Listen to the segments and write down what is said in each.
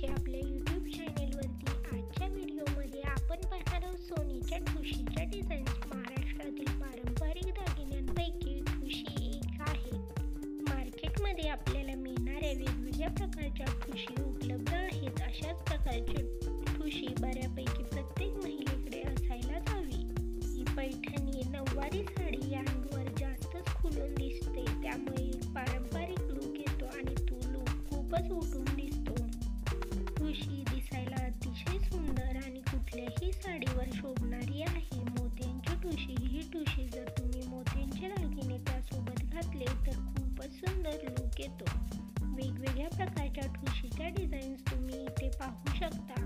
ठुशी आपल्या यूट्यूब चॅनेलवरती. आजच्या व्हिडिओमध्ये आपण पाहणार आहोत सोन्याच्या ठुशीच्या डिझाईन्स. महाराष्ट्रातील पारंपरिक दागिन्यांपैकी ठुशी एक आहे. मार्केटमध्ये आपल्याला मिळणाऱ्या वेगवेगळ्या प्रकारच्या ठुशी उपलब्ध आहेत. अशाच प्रकारची ठुशी बऱ्यापैकी प्रत्येक महिलेकडे असायलाच हवी. ही पैठणी, नऊवारी साडी यांवर जास्तच खुलून दिसते, त्यामुळे एक पारंपरिक लुक येतो आणि तो लुक खूपच उठून दिसतो. ठुशी दिसायला अतिशय सुंदर आणि कुठल्याही साडीवर शोभणारी आहे. मोत्यांची ठुशी. ही ठुशी जर तुम्ही मोत्यांचे दागिने त्यासोबत घातले तर खूपच सुंदर लुक येतो. वेगवेगळ्या प्रकारच्या ठुशीच्या डिझाईन्स तुम्ही इथे पाहू शकता.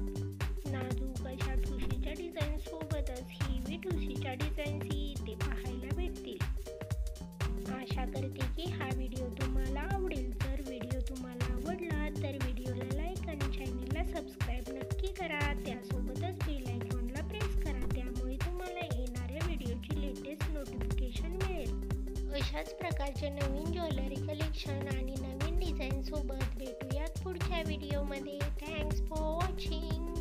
नाजूक अशा ठुशीच्या डिझाईन सोबतच हेवी ठुशीच्या डिझाईन्स इथे पाहायला भेटतील. आशा करते की हा व्हिडिओ तुम्हाला आवडेल. जर व्हिडिओ तुम्हाला आवडला तर व्हिडिओला लाईक आणि चॅनेलला सबस्क्राईब नक्की करा. त्यासोबतच बेल आयकॉनला प्रेस करा, त्यामुळे तुम्हाला येणाऱ्या व्हिडिओची लेटेस्ट नोटिफिकेशन मिळेल. अशाच प्रकारचे नवीन ज्वेलरी कलेक्शन आणि नवीन डिझाईन सोबत भेटूयात पुढच्या व्हिडिओमध्ये. Thanks for watching.